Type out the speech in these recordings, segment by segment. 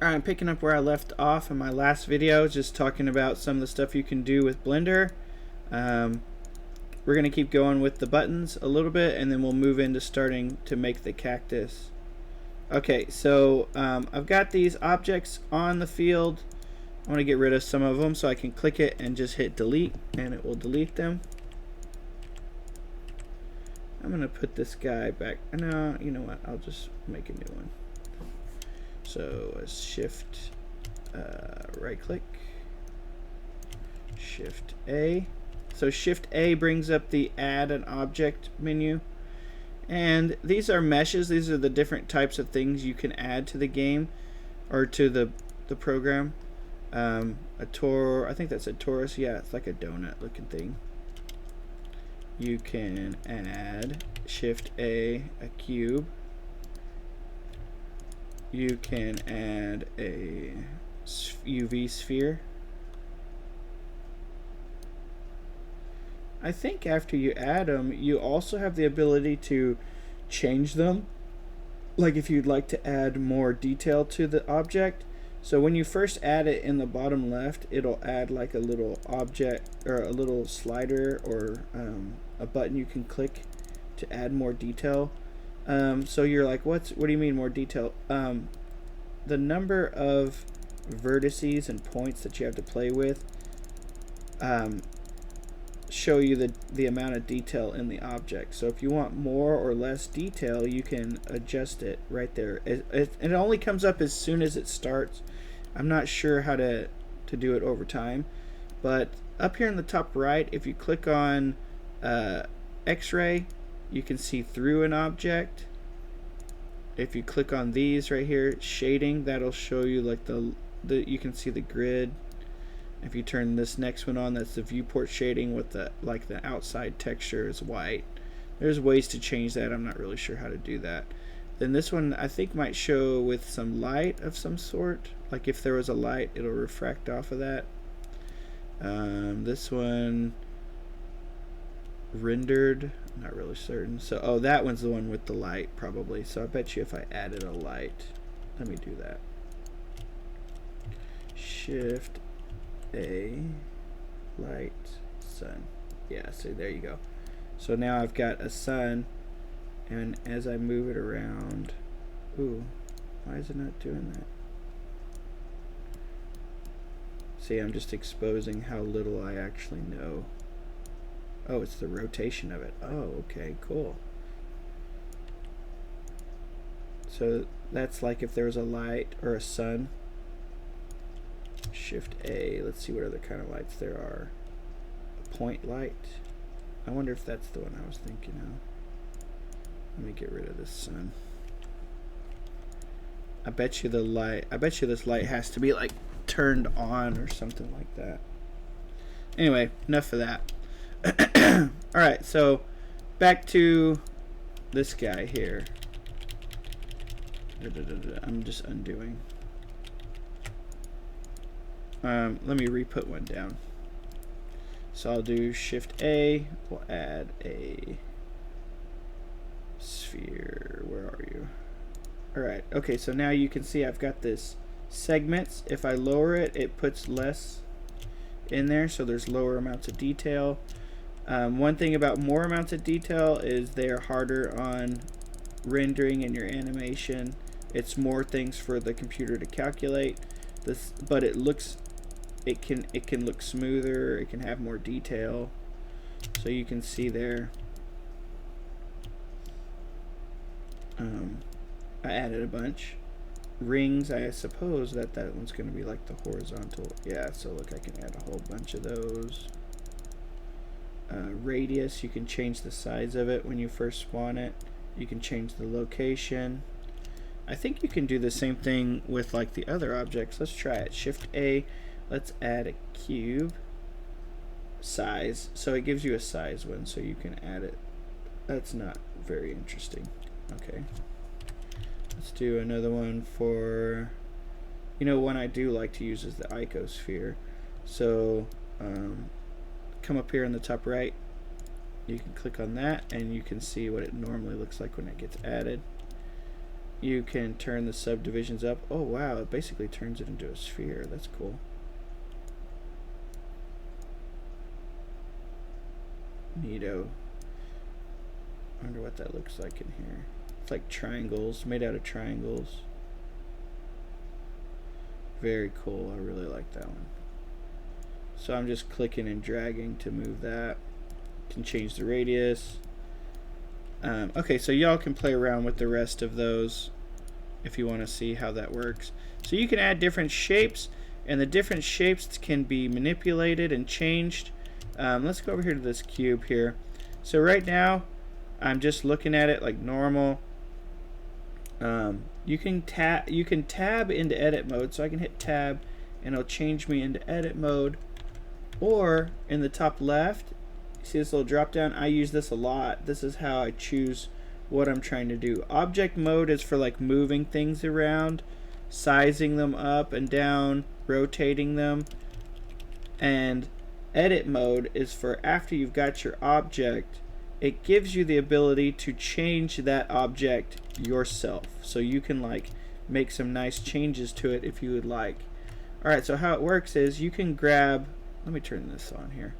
Alright, I'm picking up where I left off in my last video, just talking about some of the stuff you can do with Blender. We're going to keep going with the buttons a little bit, and then we'll move into starting to make the cactus. Okay, so I've got these objects on the field. I want to get rid of some of them, so I can click it and just hit delete, and it will delete them. I'm going to put this guy back. No, you know what? I'll just make a new one. So shift, right click, shift A. So shift A brings up the add an object menu. And these are meshes. These are the different types of things you can add to the game or to the program. I think that's a torus. Yeah, it's like a donut looking thing. You can add shift a cube. You can add a UV sphere. I think after you add them, you also have the ability to change them. Like if you'd like to add more detail to the object. So when you first add it in the bottom left, it'll add like a little object or a little slider or a button you can click to add more detail. So you're like, what do you mean more detail? The number of vertices and points that you have to play with show you the amount of detail in the object. So if you want more or less detail, you can adjust it right there. It only comes up as soon as it starts. I'm not sure how to do it over time, but up here in the top right, if you click on X-ray, you can see through an object. If you click on these right here, shading, that'll show you like you can see the grid. If you turn this next one on, that's the viewport shading with the outside texture is white. There's ways to change that. I'm not really sure how to do that. Then this one I think might show with some light of some sort. Like if there was a light, it'll refract off of that. This one rendered, I'm not really certain. So oh, that one's the one with the light probably. So I bet you if I added a light, let me do that. Shift A, light, sun. Yeah, so there you go. So now I've got a sun, and as I move it around, ooh, why is it not doing that? See, I'm just exposing how little I actually know. Oh, it's the rotation of it. Oh, okay, cool. So that's like if there was a light or a sun. Shift A. Let's see what other kind of lights there are. A point light. I wonder if that's the one I was thinking of. Let me get rid of this sun. I bet you this light has to be like turned on or something like that. Anyway, enough of that. Alright, so back to this guy here. I'm just undoing. Let me re-put one down. So I'll do Shift A. We'll add a sphere. Where are you? Alright, okay, so now you can see I've got this segments. If I lower it, it puts less in there, so there's lower amounts of detail. One thing about more amounts of detail is they are harder on rendering in your animation. It's more things for the computer to calculate. But it can look smoother. It can have more detail. So you can see there. I added a bunch rings. I suppose that one's going to be like the horizontal. Yeah. So look, I can add a whole bunch of those. Radius. You can change the size of it when you first spawn it. You can change the location. I think you can do the same thing with like the other objects. Let's try it. Shift A. Let's add a cube. Size. So it gives you a size one, so you can add it. That's not very interesting. Okay. Let's do another one for, one I do like to use is the icosphere. So come up here in the top right. You can click on that and you can see what it normally looks like when it gets added. you can turn the subdivisions up. Oh wow, it basically turns it into a sphere. That's cool. Neato. I wonder what that looks like in here. It's like triangles, made out of triangles. Very cool. I really like that one. So I'm just clicking and dragging to move that. Can change the radius. Okay, so y'all can play around with the rest of those if you want to see how that works. So you can add different shapes, and the different shapes can be manipulated and changed. Let's go over here to this cube here. So right now, I'm just looking at it like normal. You can tab into edit mode, so I can hit tab, and it'll change me into edit mode. Or in the top left, see this little drop down? I use this a lot. This is how I choose what I'm trying to do. Object mode is for like moving things around, sizing them up and down, rotating them. And edit mode is for after you've got your object, it gives you the ability to change that object yourself. So you can like make some nice changes to it if you would like. Alright, so how it works is you can grab, let me turn this on here.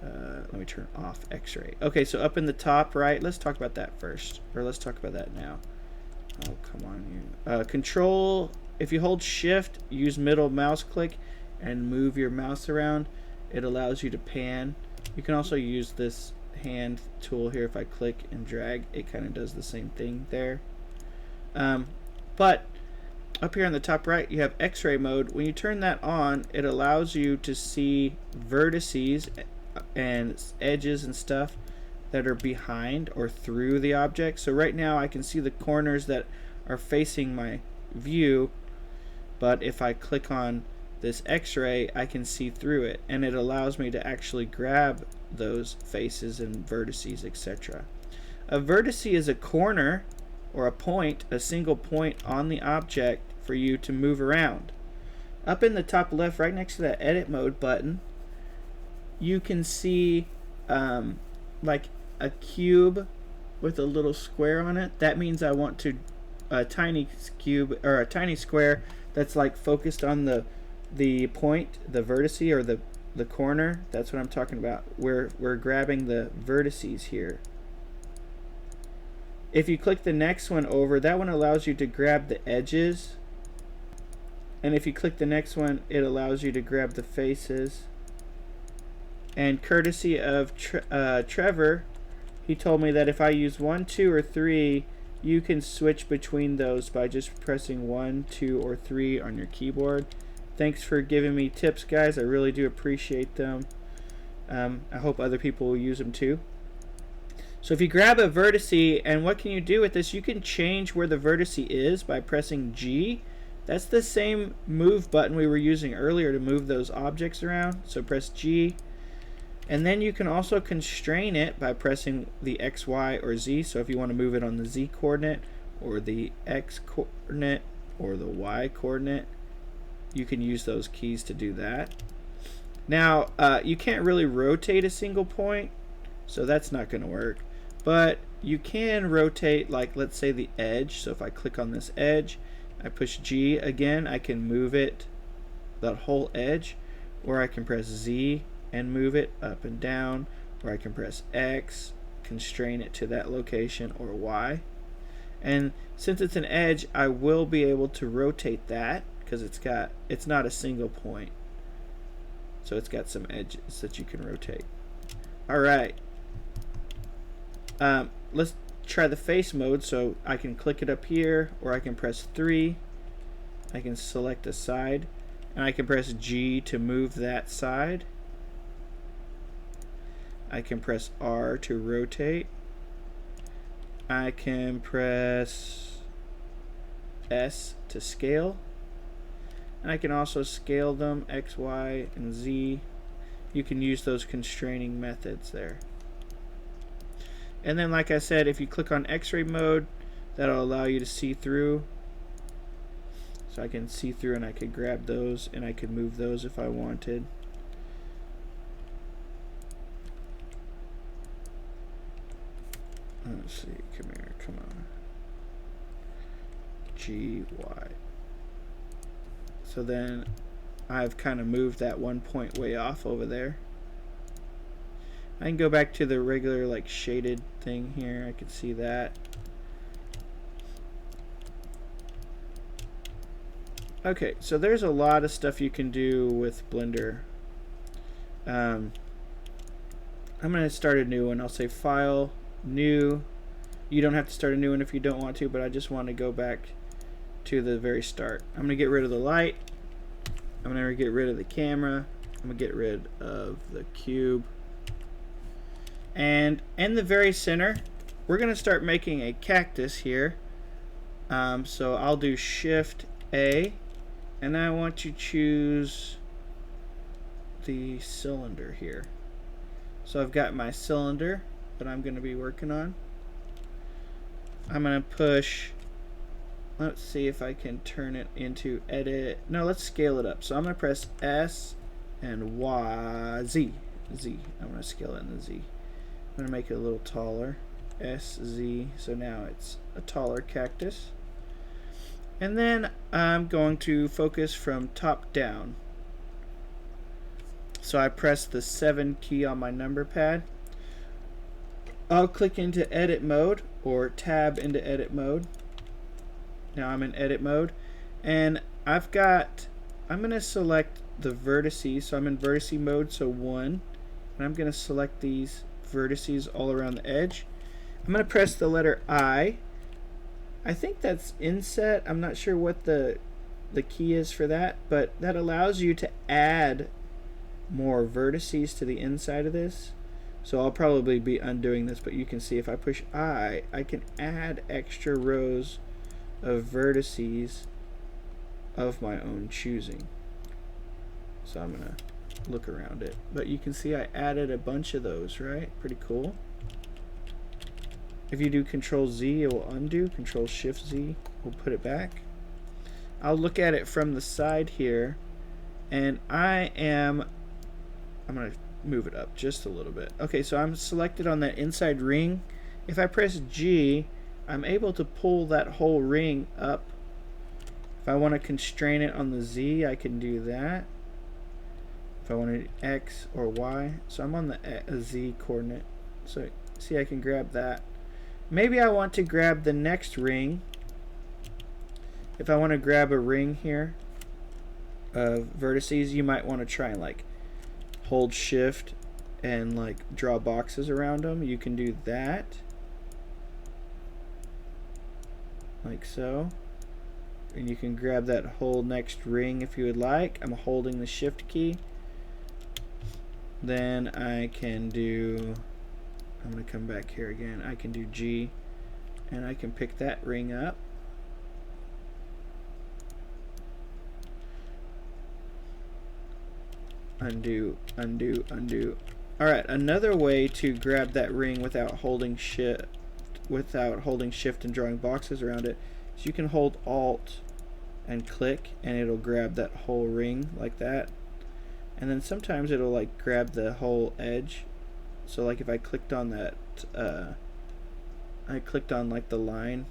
Let me turn off X-ray. Okay, so up in the top right, let's talk about that first. Or let's talk about that now. Oh, come on, you. Control, if you hold shift, use middle mouse click, and move your mouse around, it allows you to pan. You can also use this hand tool here. If I click and drag, it kind of does the same thing there. But up here on the top right, you have X-ray mode. When you turn that on, it allows you to see vertices and edges and stuff that are behind or through the object. So right now I can see the corners that are facing my view, but if I click on this X-ray, I can see through it, and it allows me to actually grab those faces and vertices, etc. A vertice is a corner or a point, a single point on the object for you to move around. Up in the top left, right next to that edit mode button, you can see like a cube with a little square on it. That means I want to a tiny cube or a tiny square that's like focused on the point, the vertice or the corner. That's what I'm talking about. We're grabbing the vertices here. If you click the next one over, that one allows you to grab the edges. And if you click the next one, it allows you to grab the faces. And courtesy of Trevor, he told me that if I use 1, 2, or 3, you can switch between those by just pressing 1, 2, or 3 on your keyboard. Thanks for giving me tips, guys. I really do appreciate them. I hope other people will use them too. So if you grab a vertice, and what can you do with this? You can change where the vertice is by pressing G. That's the same move button we were using earlier to move those objects around. So press G. And then you can also constrain it by pressing the X, Y, or Z. So if you want to move it on the Z coordinate or the X coordinate or the Y coordinate, you can use those keys to do that. Now, you can't really rotate a single point, so that's not going to work. But you can rotate, like, let's say the edge. So if I click on this edge, I push G again, I can move it, that whole edge, or I can press Z and move it up and down, or I can press X, constrain it to that location, or Y. And since it's an edge, I will be able to rotate that because it's not a single point. So it's got some edges that you can rotate. Alright. Let's try the face mode. So I can click it up here, or I can press 3. I can select a side, and I can press G to move that side. I can press R to rotate. I can press S to scale. And I can also scale them, X, Y, and Z. You can use those constraining methods there. And then, like I said, if you click on X-ray mode, that'll allow you to see through. So I can see through, and I could grab those, and I could move those if I wanted. Let's see, come here, come on. G, Y. So then I've kind of moved that one point way off over there. I can go back to the regular like shaded thing here. I can see that. Okay, so there's a lot of stuff you can do with Blender. I'm going to start a new one. I'll say File, New. You don't have to start a new one if you don't want to, but I just want to go back to the very start. I'm going to get rid of the light. I'm going to get rid of the camera. I'm going to get rid of the cube. And in the very center, we're going to start making a cactus here. So I'll do Shift A, and I want to choose the cylinder here. So I've got my cylinder that I'm going to be working on. I'm going to push, let's see if I can turn it into edit. No, let's scale it up. So I'm going to press S and Y, Z. I'm going to scale it in the Z. I'm going to make it a little taller. S, Z. So now it's a taller cactus. And then I'm going to focus from top down. So I press the 7 key on my number pad. I'll click into edit mode or tab into edit mode. Now I'm in edit mode, and I'm going to select the vertices. So I'm in vertice mode, so 1, and I'm going to select these vertices all around the edge. I'm going to press the letter I. I think that's inset. I'm not sure what the key is for that, but that allows you to add more vertices to the inside of this. So I'll probably be undoing this, but you can see if I push I can add extra rows of vertices of my own choosing. So I'm gonna look around it, but you can see I added a bunch of those, right? Pretty cool. If you do Control Z, it will undo. Control Shift Z will put it back. I'll look at it from the side here, and I'm gonna move it up just a little bit. Okay, so I'm selected on that inside ring. If I press G, I'm able to pull that whole ring up. If I want to constrain it on the Z, I can do that. If I want to X or Y, so I'm on the Z coordinate. So see, I can grab that. Maybe I want to grab the next ring. If I want to grab a ring here of vertices, you might want to try and like hold Shift and like draw boxes around them. You can do that like so, and you can grab that whole next ring if you would like. I'm holding the Shift key. Then I can do, I'm going to come back here again. I can do G, and I can pick that ring up. Undo, undo, undo. Alright, another way to grab that ring without holding shift and drawing boxes around it is you can hold Alt and click, and it'll grab that whole ring like that. And then sometimes it'll like grab the whole edge. So like if I clicked on that, I clicked on like the line.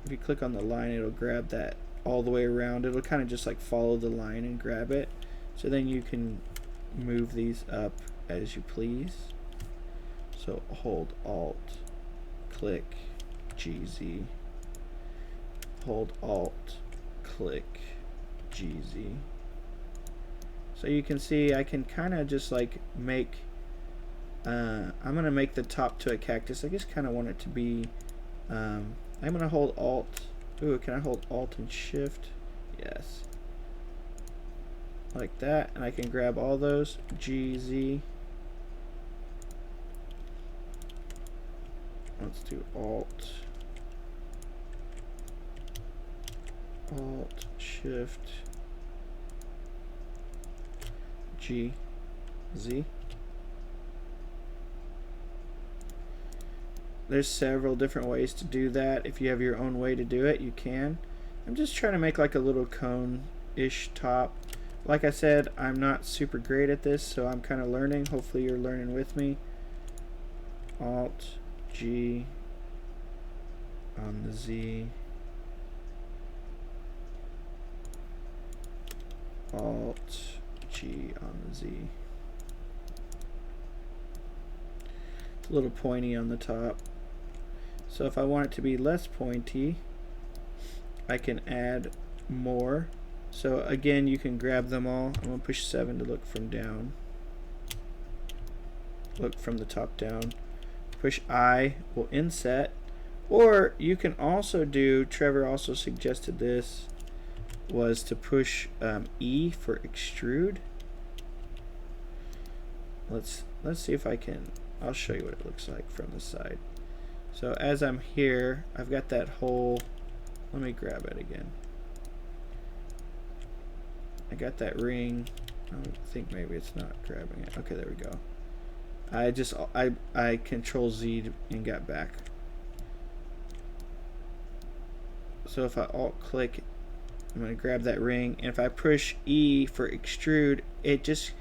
If you click on the line, it'll grab that all the way around. It'll kind of just like follow the line and grab it. So then you can move these up as you please. So hold Alt, click, GZ, hold Alt, click, GZ. So you can see I can kind of just like make, I'm going to make the top to a cactus. I just kind of want it to be, I'm going to hold Alt. Ooh, can I hold Alt and Shift? Yes. Like that, and I can grab all those. GZ. Let's do Alt, Shift, G, Z. There's several different ways to do that. If you have your own way to do it, you can. I'm just trying to make like a little cone-ish top. Like I said, I'm not super great at this, so I'm kind of learning. Hopefully you're learning with me. Alt, G, on the Z, Alt G on the Z. It's a little pointy on the top. So if I want it to be less pointy, I can add more. So again, you can grab them all. I'm going to push 7 to look from down. Look from the top down. Push I will inset. Or you can also do, Trevor also suggested this, was to push E for extrude. Let's see if I can, I'll show you what it looks like from the side. So as I'm here, I've got that whole, let me grab it again. I got that ring. I think maybe it's not grabbing it. Okay, there we go. I Control Z and got back. So if I Alt click, I'm going to grab that ring, and if I push E for extrude, it just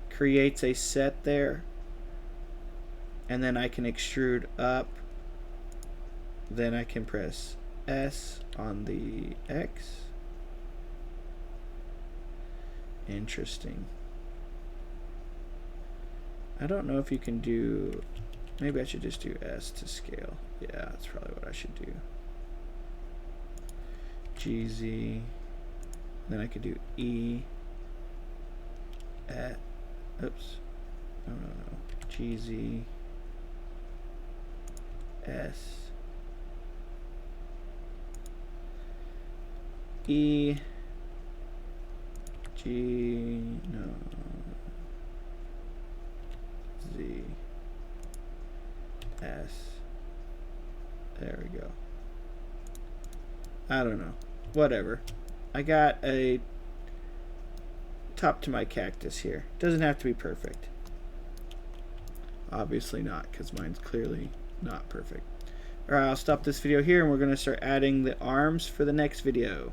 creates a set there, and then I can extrude up. Then I can press S on the X. Interesting. I don't know if you can do, maybe I should just do S to scale. Yeah, that's probably what I should do. GZ. Then I could do E. Oops. No. GZ. S. E. G. No. Z. S. There we go. I don't know. Whatever. I got a top to my cactus here. Doesn't have to be perfect. Obviously not, because mine's clearly not perfect. Alright, I'll stop this video here, and we're going to start adding the arms for the next video.